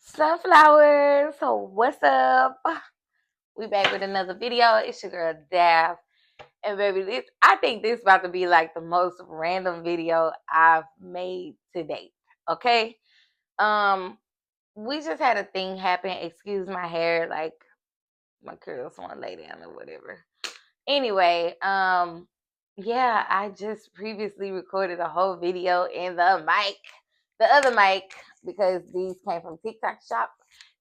Sunflowers, so what's up? We back with another video. It's your girl Dav, and baby, I think this about to be like the most random video I've made to date. Okay, um, we just had a thing happen. Excuse my hair, like my curls want to lay down or whatever. Anyway, yeah, I just previously recorded a whole video in the other mic, because these came from TikTok Shop.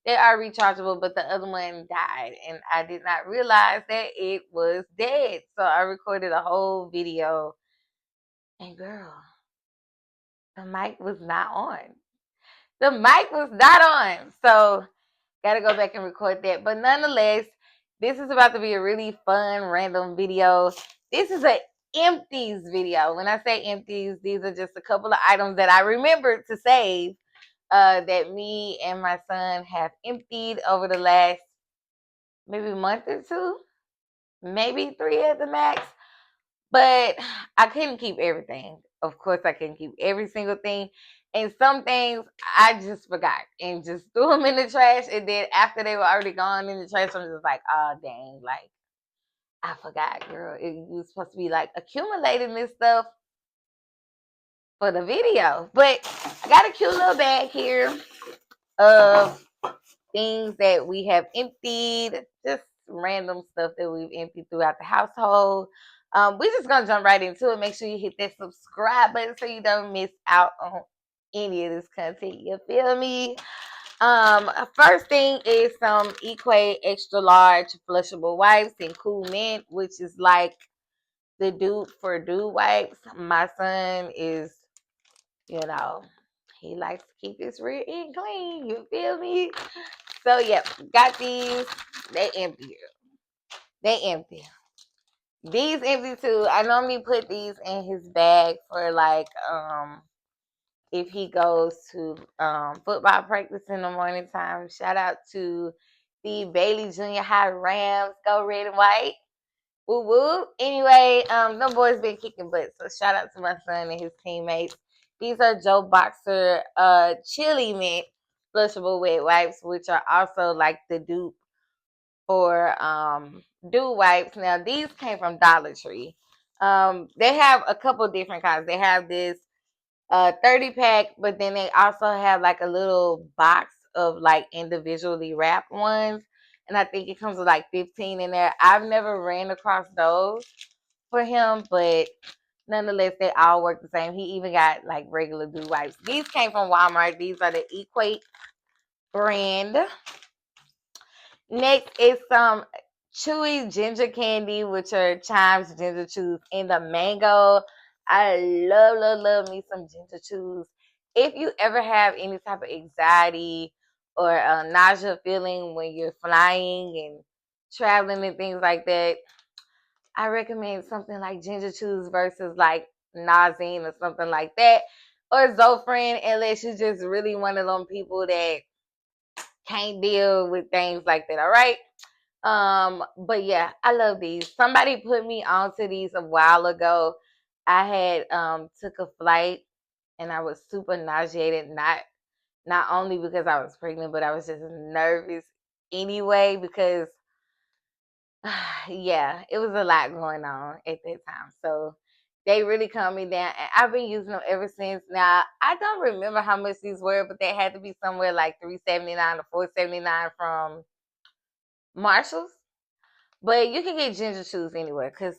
They are rechargeable, but the other one died, and I did not realize that it was dead. So I recorded a whole video, and girl, the mic was not on. The mic was not on. So gotta go back and record that. But nonetheless, this is about to be a really fun, random video. This is a empties video. When I say empties, these are just a couple of items that I remembered to save, that me and my son have emptied over the last maybe month or two, maybe 3 at the max. But I couldn't keep everything. Of course, I couldn't keep every single thing. And some things I just forgot and just threw them in the trash. And then after they were already gone in the trash, I'm just like, oh, dang, like, I forgot, girl. It was supposed to be like accumulating this stuff for the video. But I got a cute little bag here of things that we have emptied, just random stuff that we've emptied throughout the household. We're just gonna jump right into it. Make sure you hit that subscribe button so you don't miss out on any of this content. You feel me? First thing is some Equate extra large flushable wipes in Cool Mint, which is like the dude for dude wipes. My son is, you know, he likes to keep his rear end clean. You feel me? So yeah, got these. They empty. They empty. These empty too. I normally put these in his bag for like if he goes to football practice in the morning time. Shout out to the Bailey Junior High Rams. Go red and white. Woo woo. Anyway, them boys been kicking butt. So shout out to my son and his teammates. These are Joe Boxer chili mint flushable wet wipes, which are also like the dupe for dew wipes. Now these came from Dollar Tree. They have a couple different kinds. They have this 30 pack, but then they also have like a little box of like individually wrapped ones. And I think it comes with like 15 in there. I've never ran across those for him, but nonetheless, they all work the same. He even got like regular dew wipes. These came from Walmart. These are the Equate brand. Next is some chewy ginger candy, which are Chimes ginger chews in the mango. I love me some ginger chews. If you ever have any type of anxiety or nausea feeling when you're flying and traveling and things like that, I recommend something like ginger chews versus like Nazine or something like that, or Zofran, unless you're just really one of them people that can't deal with things like that. All right. But yeah, I love these. Somebody put me onto these a while ago. I had took a flight and I was super nauseated, not only because I was pregnant, but I was just nervous anyway because yeah, it was a lot going on at that time. So they really calmed me down, and I've been using them ever since. Now I don't remember how much these were, but they had to be somewhere like $3.79 or $4.79 from Marshalls. But you can get ginger chews anywhere, because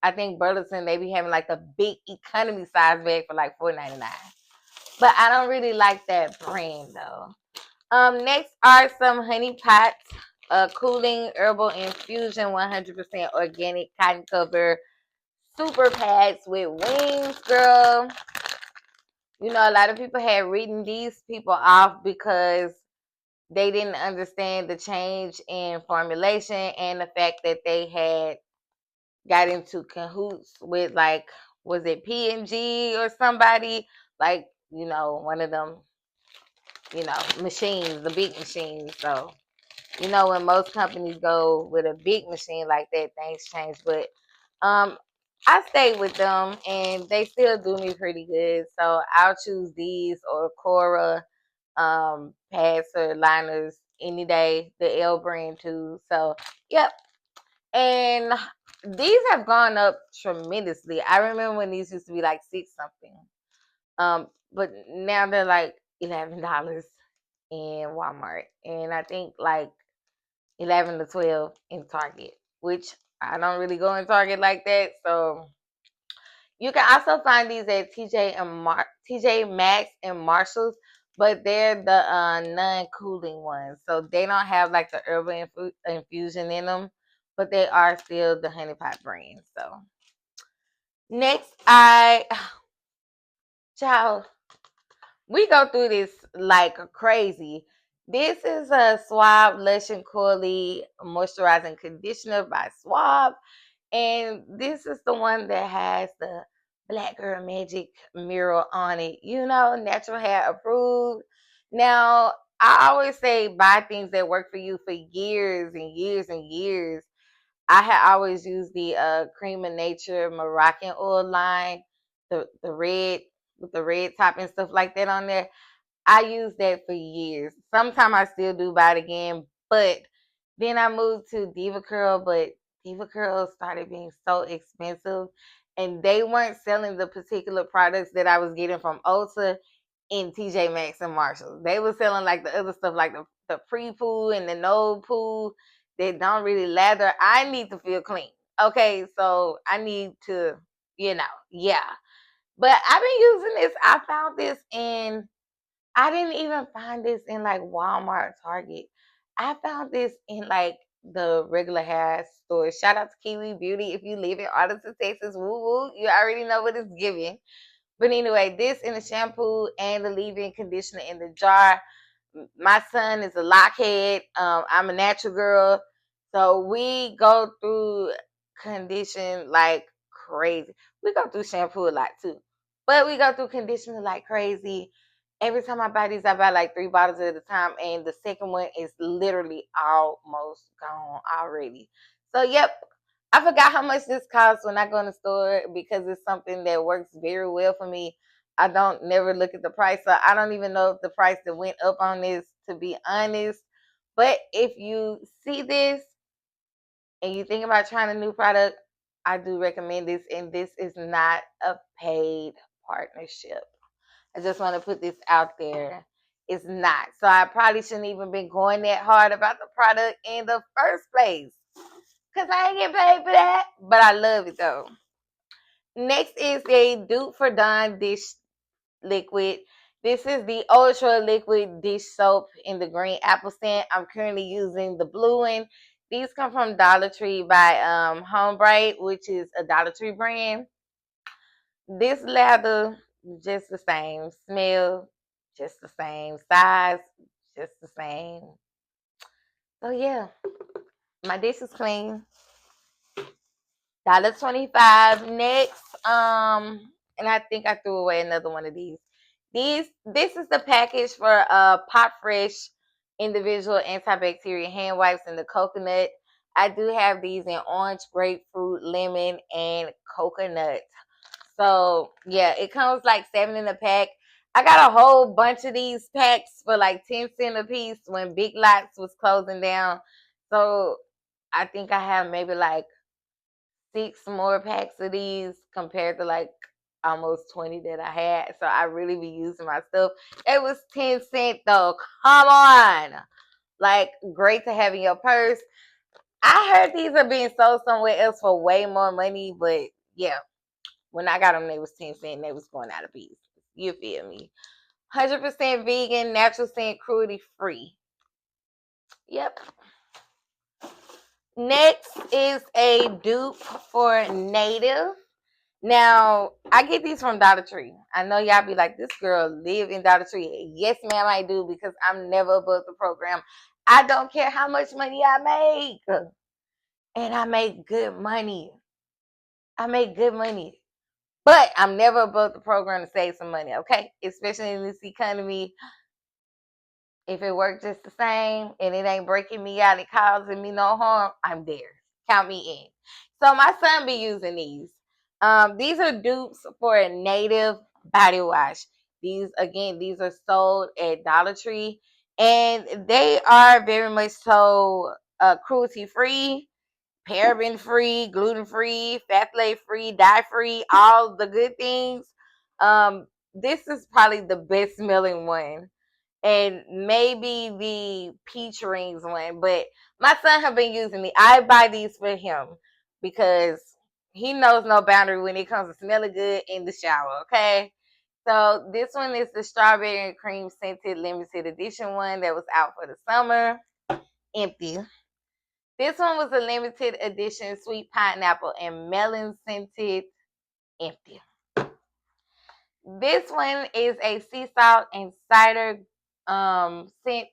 I think Burlington, they be having like a big economy size bag for like $4.99. But I don't really like that brand though. Next are some honey pots, cooling herbal infusion, 100% organic cotton cover super pads with wings, girl. You know, a lot of people had written these people off because they didn't understand the change in formulation and the fact that they had got into cahoots with, like, was it P&G or somebody, like, you know, one of them, you know, machines, the big machines. So You know, when most companies go with a big machine like that, things change. But um, I stayed with them, and they still do me pretty good. So I'll choose these or Cora pads or liners any day. The L brand too. So yep. And these have gone up tremendously. I remember when these used to be like six something. But now they're like $11 in Walmart, and I think like 11 to 12 in Target, which I don't really go in Target like that. So you can also find these at TJ Maxx and Marshalls, but they're the non-cooling ones, so they don't have like the herbal infusion in them, but they are still the Honey Pot brand. So next, child, we go through this like crazy. This is a Swab Lush and Coily Moisturizing Conditioner by Swab. And this is the one that has the Black Girl Magic mural on it. You know, natural hair approved. Now, I always say buy things that work for you for years and years and years. I had always used the Cream of Nature Moroccan oil line, the red with the red top and stuff like that on there. I used that for years. Sometimes I still do buy it again, but then I moved to Diva Curl, but Diva Curl started being so expensive, and they weren't selling the particular products that I was getting from Ulta in TJ Maxx and Marshalls. They were selling like the other stuff, like the pre-poo and the no poo that don't really lather. I need to feel clean. Okay, so I need to, yeah. But I've been using this. I found this in I didn't even find this in like Walmart, Target. I found this in like the regular hair store. Shout out to Kiwi Beauty if you live in Arlington, Texas. Woo woo. You already know what it's giving. But anyway, this in the shampoo and the leave-in conditioner in the jar. My son is a lockhead. I'm a natural girl. So we go through condition like crazy. We go through shampoo a lot too. But we go through conditioner like crazy. Every time I buy these, I buy like 3 bottles at a time. And the second one is literally almost gone already. So, yep, I forgot how much this costs when I go in the store because it's something that works very well for me. I don't never look at the price. So I don't even know if the price that went up on this, to be honest. But if you see this and you think about trying a new product, I do recommend this. And this is not a paid partnership. I just want to put this out there. It's not. So I probably shouldn't even been going that hard about the product in the first place. Because I ain't get paid for that. But I love it though. Next is the Dupe for Dawn dish liquid. This is the ultra liquid dish soap in the green apple scent. I'm currently using the blue one. These come from Dollar Tree by Home Bright, which is a Dollar Tree brand. This lather, just the same. Smell, just the same. Size, just the same. So yeah, my dish is clean. $1.25. Next, and I think I threw away another one of these. This is the package for Pot Fresh individual antibacterial hand wipes in the coconut. I do have these in orange, grapefruit, lemon, and coconut. So yeah, it comes like 7 in a pack. I got a whole bunch of these packs for like 10 cents a piece when Big Lots was closing down. So I think I have maybe like 6 more packs of these compared to like almost 20 that I had. So I really be using my stuff. It was 10 cents though. Come on. Like great to have in your purse. I heard these are being sold somewhere else for way more money, but yeah, when I got them, they was 10 cents and they was going out of business. You feel me? 100% vegan, natural scent, cruelty free. Yep. Next is a dupe for Native. Now, I get these from Dollar Tree. I know y'all be like, this girl live in Dollar Tree. Yes, ma'am, I do because I'm never above the program. I don't care how much money I make. And I make good money. I make good money. But I'm never above the program to save some money, okay? Especially in this economy. If it works just the same and it ain't breaking me out and causing me no harm, I'm there. Count me in. So my son be using these. These are dupes for a native body wash. These are sold at Dollar Tree, and they are very much so cruelty free, paraben free, gluten free, phthalate free, dye free, all the good things. This is probably the best smelling one, and maybe the peach rings one. But my son have been using me. I buy these for him because he knows no boundary when it comes to smelling good in the shower. Okay. So this one is the strawberry and cream scented limited edition one that was out for the summer. Empty. This one was a limited edition sweet pineapple and melon scented. Empty. This one is a sea salt and cider scent.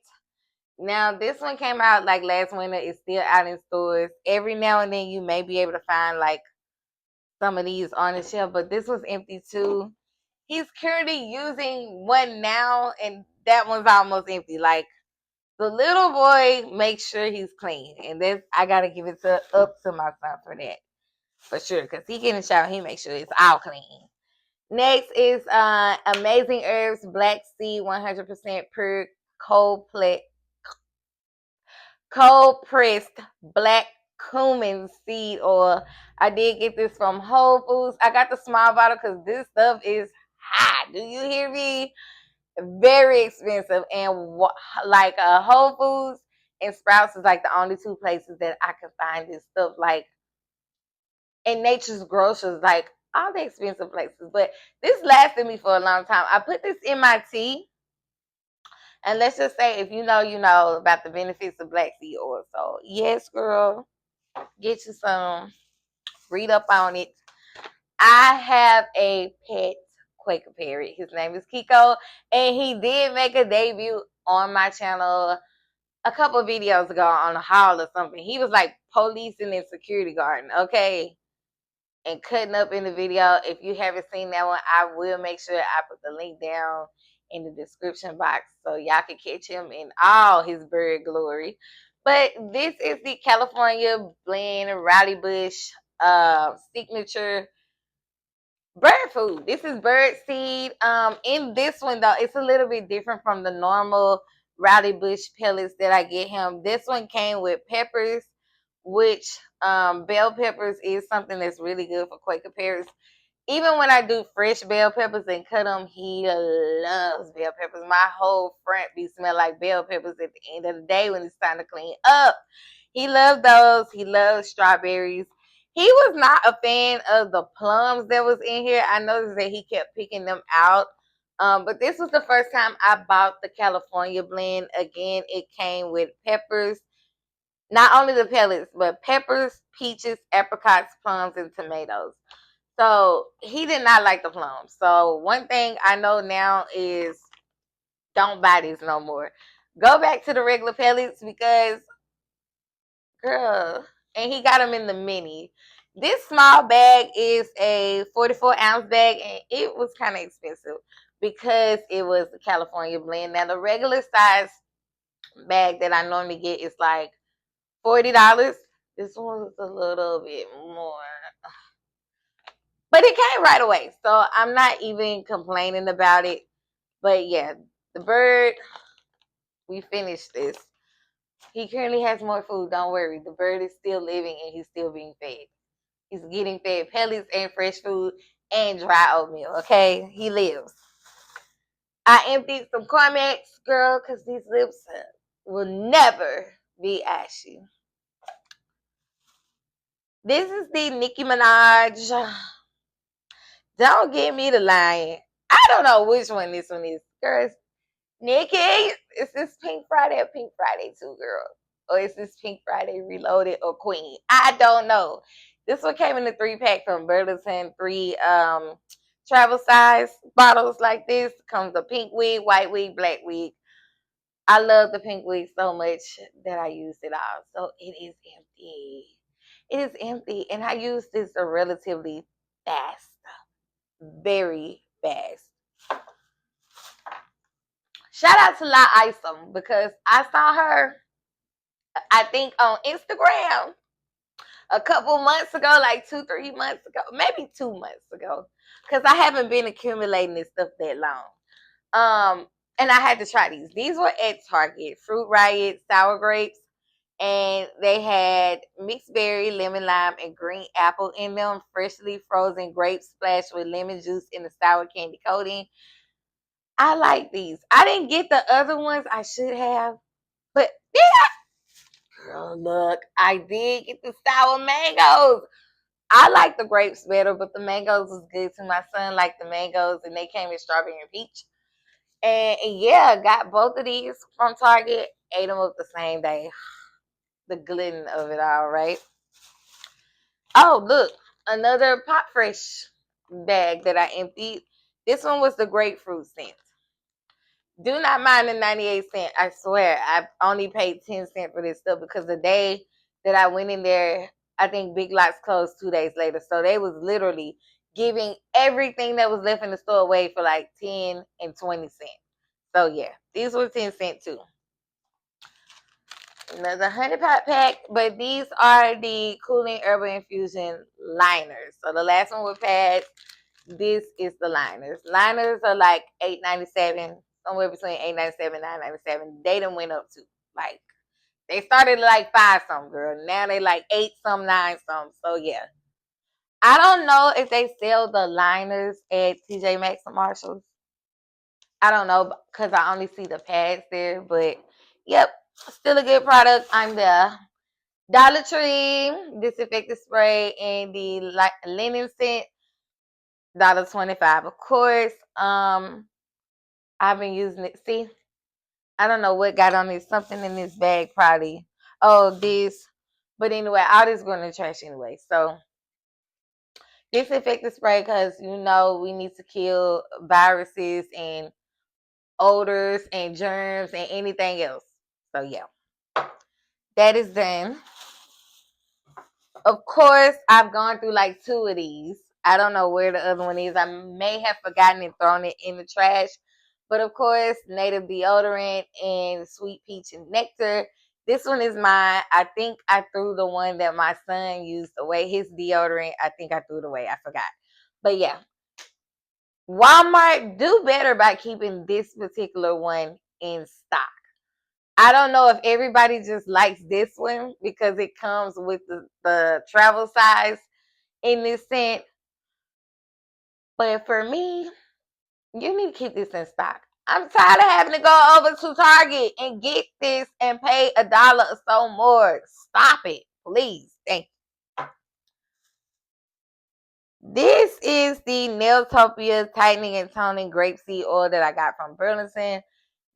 Now, this one came out like last winter. It's still out in stores. Every now and then you may be able to find like some of these on the shelf, but this was empty too. He's currently using one now, and that one's almost empty. Like, the little boy makes sure he's clean, and this I gotta give it up to my son for that, for sure, because he get in the shower, he makes sure it's all clean. Next is Amazing Herbs Black Seed 100% pure cold cold pressed black cumin seed oil. I did get this from Whole Foods. I got the small bottle because this stuff is hot. Do you hear me? Very expensive, and like Whole Foods and Sprouts is like the only two places that I can find this stuff. Like, and Nature's Grocers, like all the expensive places. But this lasted me for a long time. I put this in my tea. And let's just say, if you know about the benefits of black seed oil. So, yes, girl, get you some. Read up on it. I have a pet Quaker Parrot. His name is Keiko, and he did make a debut on my channel a couple of videos ago on a haul or something. He was like policing and security guarding, okay, and cutting up in the video. If you haven't seen that one, I will make sure I put the link down in the description box so y'all can catch him in all his bird glory. But this is the California Blend Rowdy Bush signature bird food. This is bird seed. In this one though, it's a little bit different from the normal Rowdy Bush pellets that I get him. This one came with peppers, which bell peppers is something that's really good for Quaker Parrots. Even when I do fresh bell peppers and cut them, he loves bell peppers. My whole front be smell like bell peppers at the end of the day when it's time to clean up. He loved those. He loves strawberries. He was not a fan of the plums that was in here. I noticed that he kept picking them out. But this was the first time I bought the California blend. Again, it came with peppers. Not only the pellets, but peppers, peaches, apricots, plums, and tomatoes. So he did not like the plums. So one thing I know now is don't buy these no more. Go back to the regular pellets because, girl, and he got them in the mini. This small bag is a 44-ounce bag, and it was kind of expensive because it was the California blend. Now, the regular size bag that I normally get is like $40. This one was a little bit more. But it came right away. So I'm not even complaining about it. But yeah, the bird, we finished this. He currently has more food. Don't worry. The bird is still living and he's still being fed. He's getting fed pellets and fresh food and dry oatmeal. Okay? He lives. I emptied some Cormex, girl, because these lips will never be ashy. This is the Nicki Minaj. Don't get me to lying. I don't know which one this one is. Girl, Nikki, is this Pink Friday or Pink Friday 2, girl? Or is this Pink Friday Reloaded or Queen? I don't know. This one came in a 3-pack from Burlington. 3 travel size bottles like this. Comes a pink wig, white wig, black wig. I love the pink wig so much that I used it all. So it is empty. It is empty. And I used this relatively fast. Very fast. Shout out to La Isom because I saw her, I think, on Instagram a couple months ago, like 2-3 months ago, maybe 2 months ago, because I haven't been accumulating this stuff that long. And I had to try these. These were at Target, Fruit Riot sour grapes, and they had mixed berry, lemon lime, and green apple in them. Freshly frozen grapes splashed with lemon juice in the sour candy coating. I like these. I didn't get the other ones. I should have, but yeah, girl, look, I did get the sour mangoes. I like the grapes better, but the mangoes was good too. My son liked the mangoes, and they came in strawberry and peach. And yeah, got both of these from Target. Ate them up the same day. The gluten of it all, right? Oh, look, another Pot Fresh bag that I emptied. This one was the grapefruit scent. Do not mind the 98 cents. I swear, I only paid 10 cents for this stuff because the day that I went in there, I think Big Lots closed 2 days later. So they was literally giving everything that was left in the store away for like 10 and 20 cents. So yeah, these were 10 cents too. Another 100 pot pack, but these are the cooling herbal infusion liners. So the last one was pads. This is the liners. Liners are like $8.97, somewhere between $8.97 and $9.97. They done went up to like, they started like 5 some, girl. Now they like 8 some, 9 some. So yeah, I don't know if they sell the liners at TJ Maxx or Marshalls. I don't know because I only see the pads there, but yep, still a good product. I'm there. Dollar Tree disinfectant spray and the linen scent, $1.25. Of course, I've been using it. See, I don't know what got on this. Something in this bag, probably. Oh, this. But anyway, all this going in the trash anyway. So disinfectant spray because we need to kill viruses and odors and germs and anything else. So yeah, that is done. Of course, I've gone through like 2 of these. I don't know where the other one is. I may have forgotten and thrown it in the trash. But of course, native deodorant and sweet peach and nectar. This one is mine. I think I threw the one that my son used away. His deodorant, I think I threw it away. I forgot. But yeah, Walmart do better by keeping this particular one in stock. I don't know if everybody just likes this one because it comes with the travel size in this scent. But for me, you need to keep this in stock. I'm tired of having to go over to Target and get this and pay $1 or so more. Stop it, please. Thank you. This is the Nailtopia Tightening and Toning Grapeseed Oil that I got from Burlington.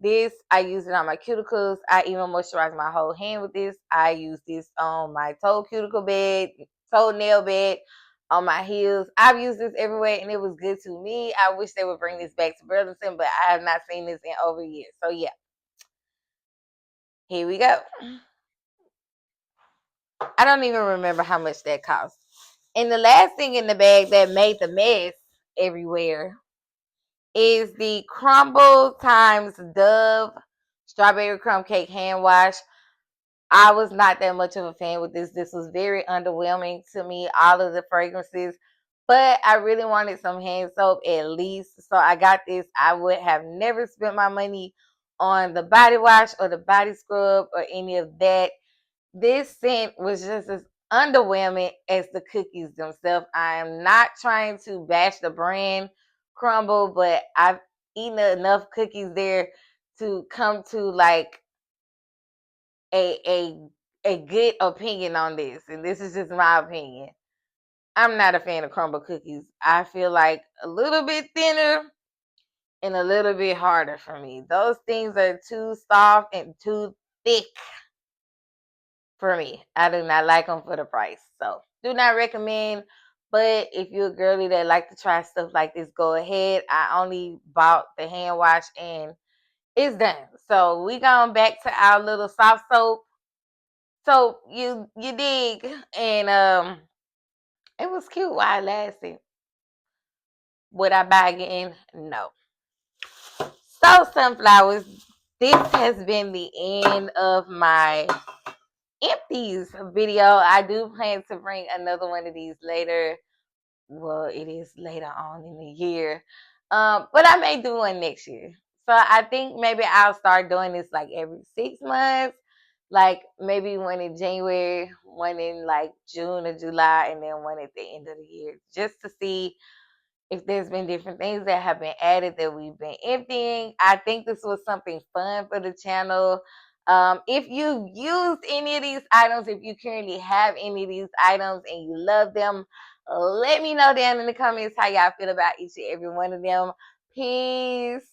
This, I use it on my cuticles. I even moisturize my whole hand with this. I use this on my toenail bed, on my heels. I've used this everywhere and it was good to me. I wish they would bring this back to Burlington, but I have not seen this in over years. So yeah, here we go. I don't even remember how much that cost. And the last thing in the bag that made the mess everywhere is the Crumble times Dove Strawberry Crumb Cake Hand Wash. I was not that much of a fan with this. This was very underwhelming to me, all of the fragrances. But I really wanted some hand soap at least. So I got this. I would have never spent my money on the body wash or the body scrub or any of that. This scent was just as underwhelming as the cookies themselves. I am not trying to bash the brand Crumble, but I've eaten enough cookies there to come to like a a good opinion on this, and this is just my opinion. I'm not a fan of crumble cookies. I feel like a little bit thinner and a little bit harder for me. Those things are too soft and too thick for me. I do not like them for the price, so do not recommend. But if you're a girly that like to try stuff like this, go ahead. I only bought the hand wash and it's done. So we going back to our little soft soap. So you dig, and it was cute while it lasted. Would I buy again? No. So sunflowers, this has been the end of my empties video. I do plan to bring another one of these later. Well, it is later on in the year. But I may do one next year. So I think maybe I'll start doing this like every 6 months. Like maybe one in January, one in like June or July, and then one at the end of the year. Just to see if there's been different things that have been added that we've been emptying. I think this was something fun for the channel. If you used any of these items, if you currently have any of these items and you love them, let me know down in the comments how y'all feel about each and every one of them. Peace.